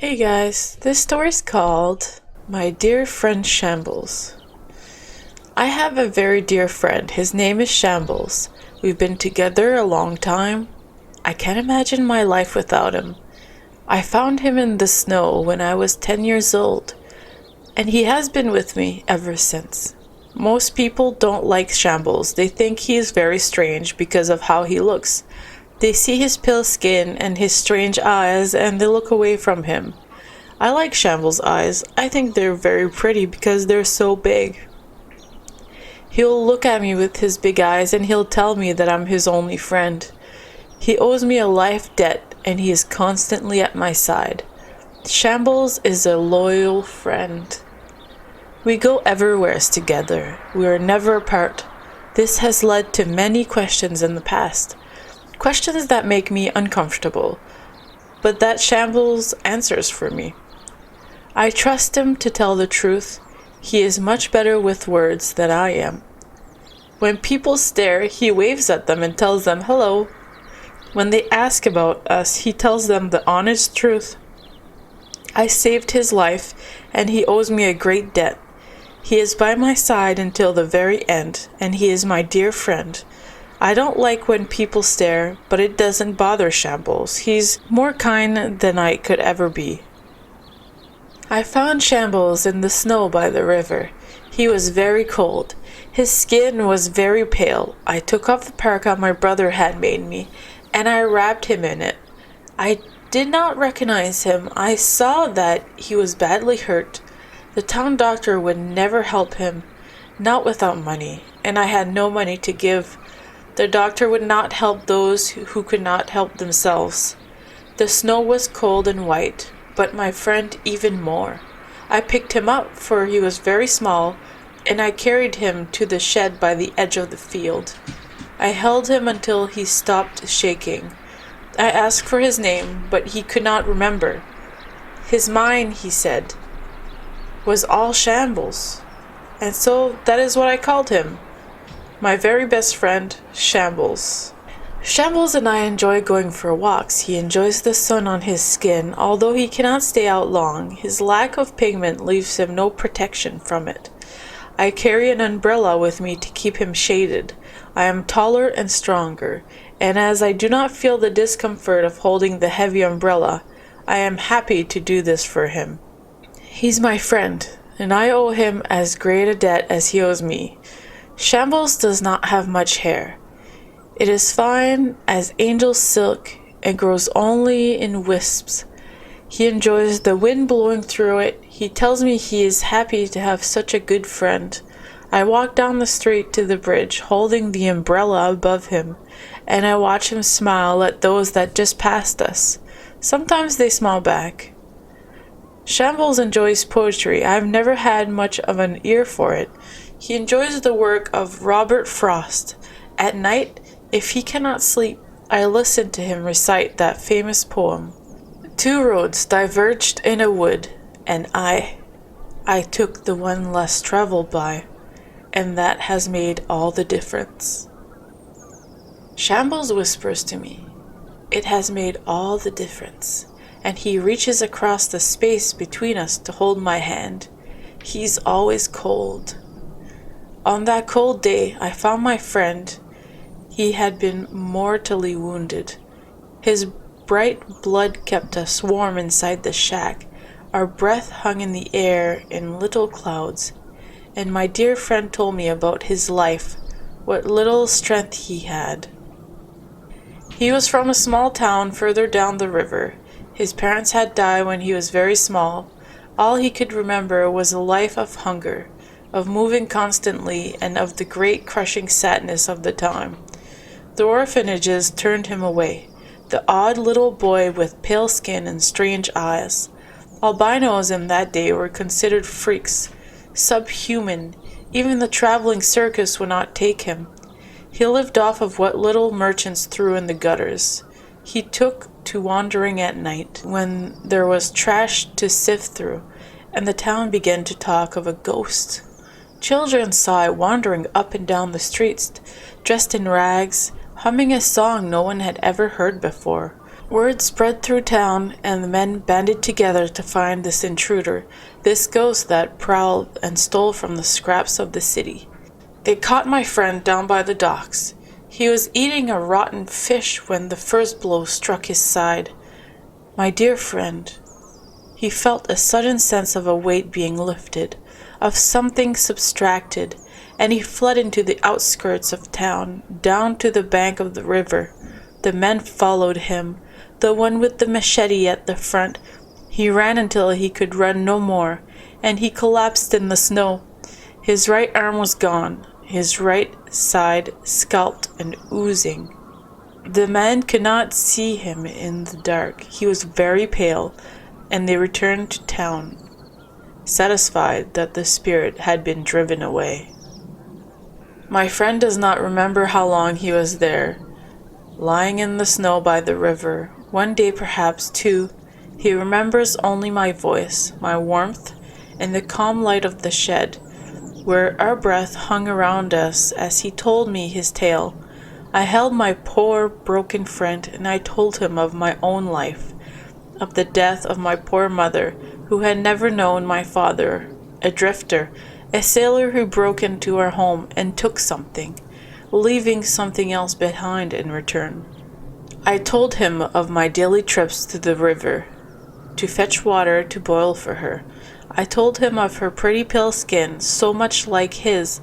Hey guys, this story's called My Dear Friend Shambles. I have a very dear friend. His name is Shambles. We've been together a long time. I can't imagine my life without him. I found him in the snow when I was 10 years old, and he has been with me ever since. Most people don't like Shambles. They think he is very strange because of how he looks. They see his pale skin and his strange eyes and they look away from him. I like Shambles' eyes. I think they're very pretty because they're so big. He'll look at me with his big eyes and he'll tell me that I'm his only friend. He owes me a life debt and he is constantly at my side. Shambles is a loyal friend. We go everywhere together. We are never apart. This has led to many questions in the past. Questions that make me uncomfortable, but that Shambles answers for me. I trust him to tell the truth. He is much better with words than I am. When people stare, he waves at them and tells them hello. When they ask about us, he tells them the honest truth. I saved his life, and he owes me a great debt. He is by my side until the very end, and he is my dear friend. I don't like when people stare, but it doesn't bother Shambles. He's more kind than I could ever be. I found Shambles in the snow by the river. He was very cold. His skin was very pale. I took off the parka my brother had made me, and I wrapped him in it. I did not recognize him. I saw that he was badly hurt. The town doctor would never help him, not without money, and I had no money to give. The doctor would not help those who could not help themselves. The snow was cold and white, but my friend even more. I picked him up, for he was very small, and I carried him to the shed by the edge of the field. I held him until he stopped shaking. I asked for his name, but he could not remember. His mind, he said, was all Shambles, and so that is what I called him. My very best friend, Shambles. Shambles and I enjoy going for walks. He enjoys the sun on his skin. Although he cannot stay out long, his lack of pigment leaves him no protection from it. I carry an umbrella with me to keep him shaded. I am taller and stronger, and as I do not feel the discomfort of holding the heavy umbrella, I am happy to do this for him. He's my friend, and I owe him as great a debt as he owes me. Shambles does not have much hair. It is fine as angel silk and grows only in wisps. He enjoys the wind blowing through it. He tells me he is happy to have such a good friend. I walk down the street to the bridge, holding the umbrella above him, and I watch him smile at those that just passed us. Sometimes they smile back. Shambles enjoys poetry. I have never had much of an ear for it. He enjoys the work of Robert Frost. At night, if he cannot sleep, I listen to him recite that famous poem. Two roads diverged in a wood, and I took the one less traveled by, and that has made all the difference. Shambles whispers to me, "It has made all the difference," and he reaches across the space between us to hold my hand. He's always cold. On that cold day, I found my friend. He had been mortally wounded. His bright blood kept us warm inside the shack. Our breath hung in the air in little clouds, and my dear friend told me about his life, what little strength he had. He was from a small town further down the river. His parents had died when he was very small. All he could remember was a life of hunger, of moving constantly, and of the great crushing sadness of the time. The orphanages turned him away. The odd little boy with pale skin and strange eyes. Albinos in that day were considered freaks, subhuman. Even the traveling circus would not take him. He lived off of what little merchants threw in the gutters. He took to wandering at night, when there was trash to sift through, and the town began to talk of a ghost. Children saw it wandering up and down the streets, dressed in rags, humming a song no one had ever heard before. Word spread through town, and the men banded together to find this intruder, this ghost that prowled and stole from the scraps of the city. They caught my friend down by the docks. He was eating a rotten fish when the first blow struck his side. My dear friend, he felt a sudden sense of a weight being lifted, of something subtracted, and he fled into the outskirts of town, down to the bank of the river. The men followed him, the one with the machete at the front. He ran until he could run no more, and he collapsed in the snow. His right arm was gone, his right side scalped and oozing. The men could not see him in the dark. He was very pale, and they returned to town, satisfied that the spirit had been driven away. My friend does not remember how long he was there, lying in the snow by the river. One day, perhaps two. He remembers only my voice, my warmth, and the calm light of the shed, where our breath hung around us as he told me his tale. I held my poor, broken friend, and I told him of my own life, of the death of my poor mother, who had never known my father, a drifter, a sailor who broke into our home and took something, leaving something else behind in return. I told him of my daily trips to the river, to fetch water to boil for her. I told him of her pretty pale skin, so much like his,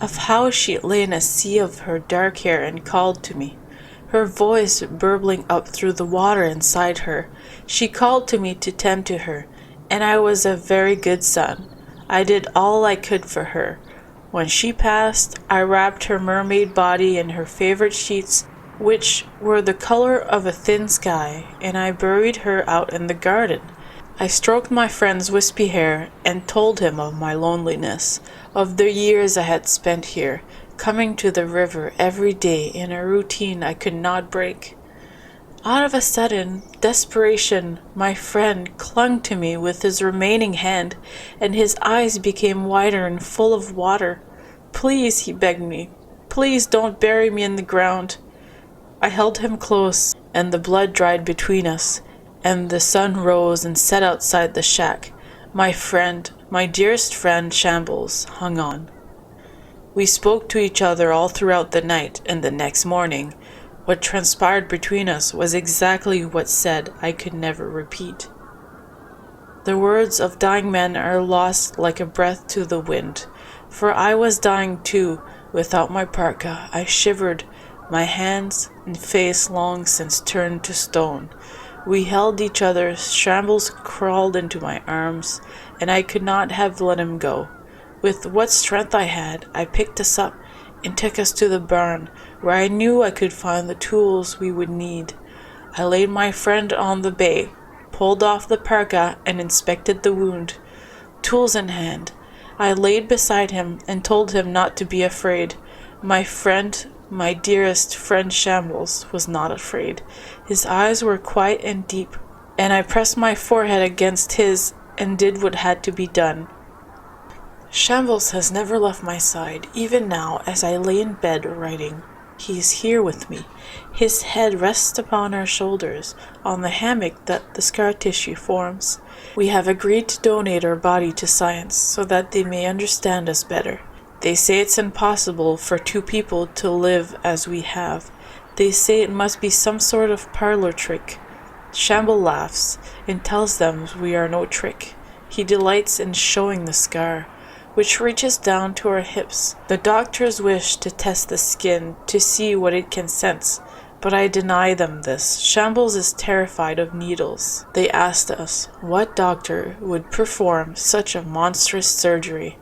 of how she lay in a sea of her dark hair and called to me, her voice burbling up through the water inside her. She called to me to tend to her, and I was a very good son. I did all I could for her. When she passed, I wrapped her mermaid body in her favorite sheets, which were the color of a thin sky, and I buried her out in the garden. I stroked my friend's wispy hair and told him of my loneliness, of the years I had spent here, coming to the river every day in a routine I could not break. Out of a sudden desperation, my friend clung to me with his remaining hand, and his eyes became wider and full of water. "Please," he begged me, "please don't bury me in the ground." I held him close, and the blood dried between us, and the sun rose and set outside the shack. My friend, my dearest friend Shambles, hung on. We spoke to each other all throughout the night, and the next morning, what transpired between us was exactly what said I could never repeat. The words of dying men are lost like a breath to the wind, for I was dying too. Without my parka, I shivered, my hands and face long since turned to stone. We held each other. Shambles crawled into my arms, and I could not have let him go. With what strength I had, I picked us up and took us to the barn, where I knew I could find the tools we would need. I laid my friend on the bay, pulled off the parka, and inspected the wound. Tools in hand, I laid beside him and told him not to be afraid. My friend, my dearest friend Shambles, was not afraid. His eyes were quiet and deep, and I pressed my forehead against his and did what had to be done. Shambles has never left my side, even now as I lay in bed writing. He is here with me. His head rests upon our shoulders, on the hammock that the scar tissue forms. We have agreed to donate our body to science so that they may understand us better. They say it's impossible for two people to live as we have. They say it must be some sort of parlor trick. Shamble laughs and tells them we are no trick. He delights in showing the scar, which reaches down to our hips. The doctors wish to test the skin to see what it can sense, but I deny them this. Shambles is terrified of needles. They asked us what doctor would perform such a monstrous surgery.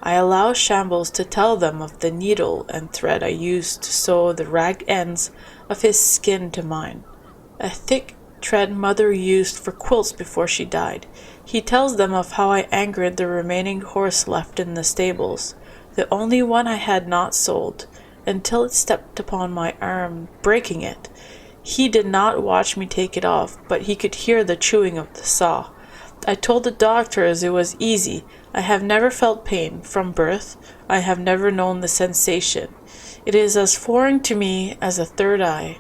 I allow Shambles to tell them of the needle and thread I used to sew the ragged ends of his skin to mine, a thick thread Mother used for quilts before she died. He tells them of how I angered the remaining horse left in the stables, the only one I had not sold, until it stepped upon my arm, breaking it. He did not watch me take it off, but he could hear the chewing of the saw. I told the doctors it was easy. I have never felt pain. From birth, I have never known the sensation. It is as foreign to me as a third eye.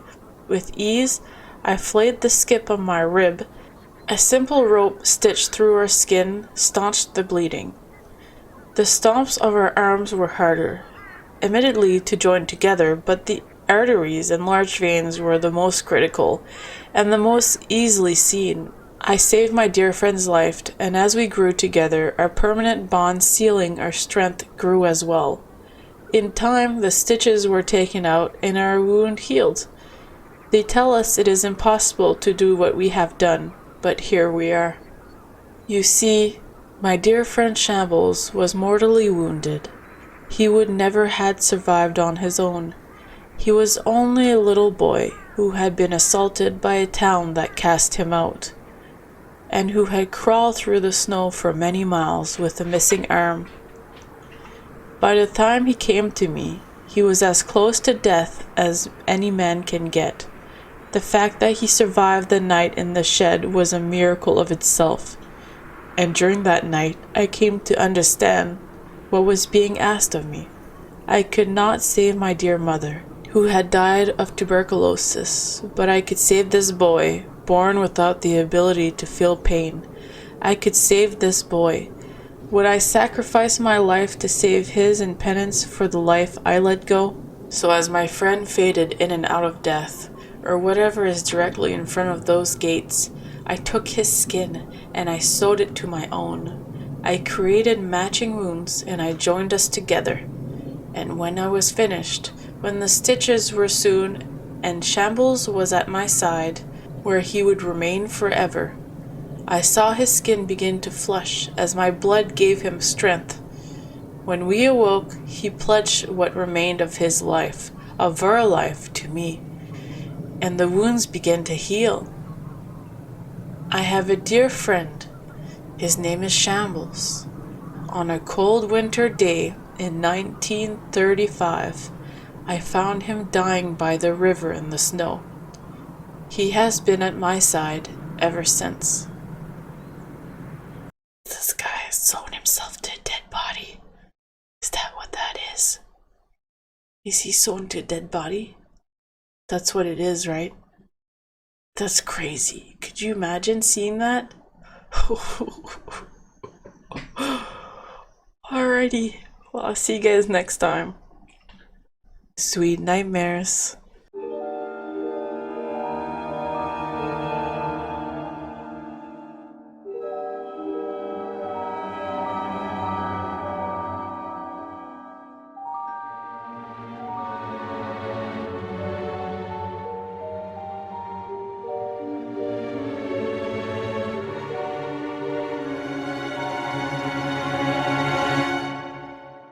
With ease, I flayed the skip on my rib. A simple rope stitched through our skin staunched the bleeding. The stomps of our arms were harder, admittedly to join together, but the arteries and large veins were the most critical and the most easily seen. I saved my dear friend's life, and as we grew together, our permanent bond sealing our strength grew as well. In time, the stitches were taken out and our wound healed. They tell us it is impossible to do what we have done, but here we are. You see, my dear friend Shambles was mortally wounded. He would never had survived on his own. He was only a little boy who had been assaulted by a town that cast him out, and who had crawled through the snow for many miles with a missing arm. By the time he came to me, he was as close to death as any man can get. The fact that he survived the night in the shed was a miracle of itself, and during that night I came to understand what was being asked of me. I could not save my dear mother, who had died of tuberculosis, but I could save this boy, born without the ability to feel pain. I could save this boy. Would I sacrifice my life to save his in penance for the life I let go? So as my friend faded in and out of death, or whatever is directly in front of those gates, I took his skin and I sewed it to my own. I created matching wounds and I joined us together. And when I was finished, when the stitches were sewn and Shambles was at my side, where he would remain forever, I saw his skin begin to flush as my blood gave him strength. When we awoke, he pledged what remained of his life, of our life, to me, and the wounds began to heal. I have a dear friend. His name is Shambles. On a cold winter day in 1935, I found him dying by the river in the snow. He has been at my side ever since. This guy has sewn himself to a dead body. Is that what that is? Is he sewn to a dead body? That's what it is, right? That's crazy. Could you imagine seeing that? Alrighty. Well, I'll see you guys next time. Sweet nightmares.